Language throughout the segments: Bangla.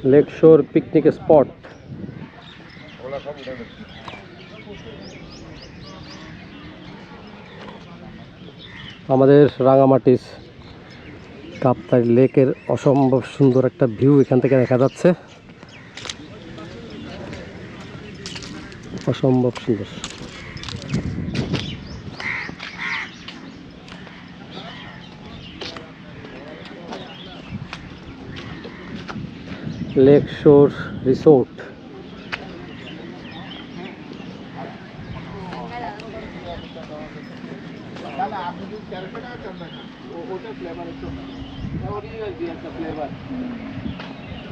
Lakeshore picnic spot. আমাদের রাঙামাটির কাপ্তাই লেকের অসম্ভব সুন্দর একটা ভিউ এখান থেকে দেখা যাচ্ছে, অসম্ভব সুন্দর। Lakeshore resort.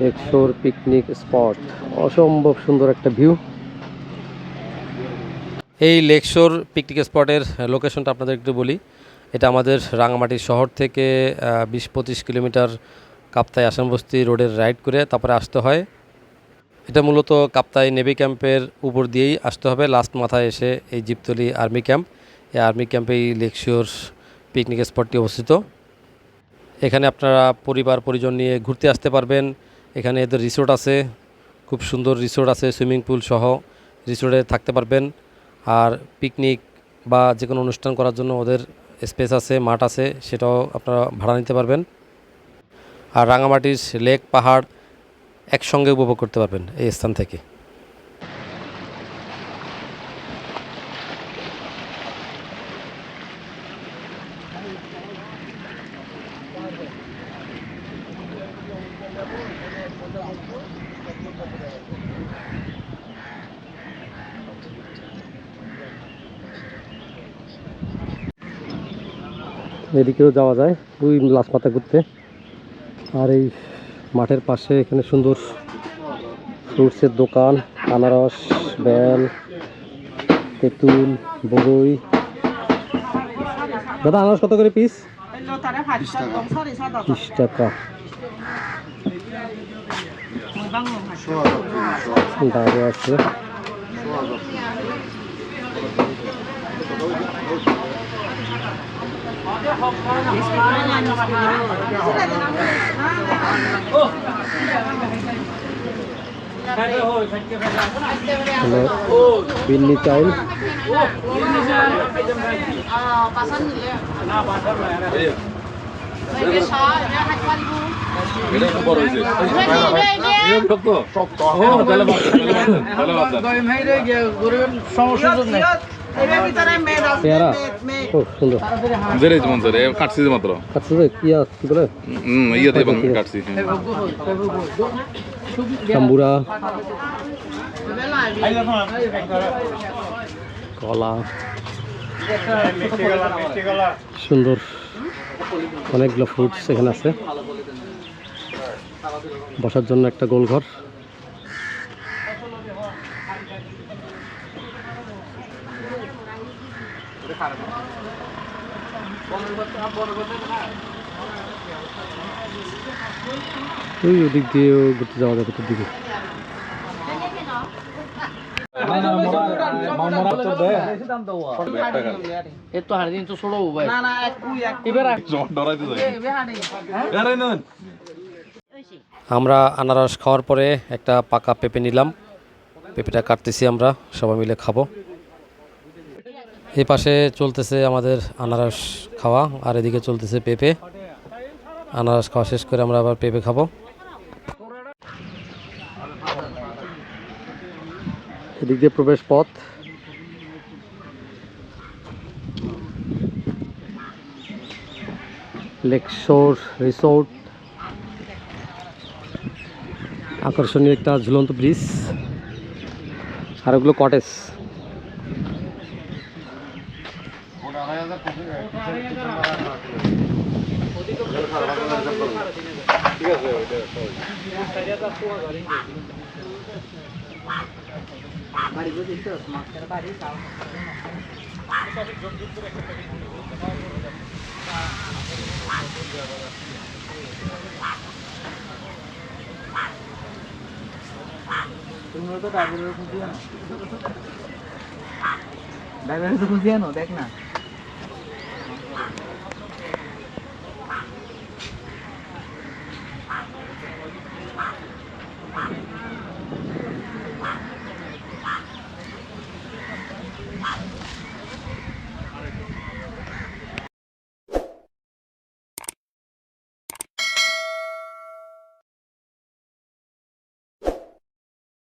Lakeshore picnic spot, অসম্ভব সুন্দর একটা ভিউ। এই লেকশোর পিকনিক স্পটের লোকেশনটা আপনাদের একটু বলি। এটা আমাদের রাঙামাটি শহর থেকে 20-25 কিলোমিটার কাপ্তাই আসামবস্তি রোডের রাইড করে তারপরে আসতে হয়। এটা মূলত কাপ্তাই নেভি ক্যাম্পের উপর দিয়েই আসতে হবে। লাস্ট মাথায় এসে এই জিপতলি আর্মি ক্যাম্প, এই আর্মি ক্যাম্পে এই লেকশোর পিকনিক স্পটটি অবস্থিত। এখানে আপনারা পরিবার পরিজন নিয়ে ঘুরতে আসতে পারবেন। এখানে এদের রিসোর্ট আছে, খুব সুন্দর রিসোর্ট আছে, সুইমিং পুল সহ রিসোর্টে থাকতে পারবেন। আর পিকনিক বা যে কোনো অনুষ্ঠান করার জন্য ওদের স্পেস আছে, মাঠ আছে, সেটাও আপনারা ভাড়া নিতে পারবেন। আর রাঙামাটির লেক পাহাড় একসঙ্গে উপভোগ করতে পারবেন এই স্থান থেকে। এদিকেও যাওয়া যায় ওই লাশমাথা ঘুরতে। আর এই মাঠের পাশে এখানে সুন্দর ফ্রুটসের দোকান, আনারস, বেল, তেঁতুল, বরই। দাদা আনারস কত করে পিস? 20 টাকা। দাঁড়িয়ে আছে। বিন্নি চাউল, পেয়ারা খুব সুন্দর। কাটছি মাত্র, কাটছি কি বলে ইয়ে কাটছি। তাম্বুরা, কলা, সুন্দর অনেকগুলো ফ্রুটস এখানে আছে। বসার জন্য একটা গোল ঘর। ওই ওদিক দিয়েও ঘুরতে যাওয়া যাবে তোর দিকে। আমরা আনারস খাওয়ার পরে একটা পাকা পেঁপে নিলাম, পেঁপেটা কাটতেছি, আমরা সবাই মিলে খাবো। এই পাশে চলতেছে আমাদের আনারস খাওয়া, আর এদিকে চলতেছে পেঁপে। আনারস খাওয়া শেষ করে আমরা আবার পেঁপে খাবো। এদিক দিয়ে প্রবেশ পথ। লেকশোর রিসোর্ট, আকর্ষণীয় একটা ঝুলন্ত ব্রিজ, আর ওগুলো কটেজ। ড্রাইভারের তো খুঁজি আনো, দেখ না।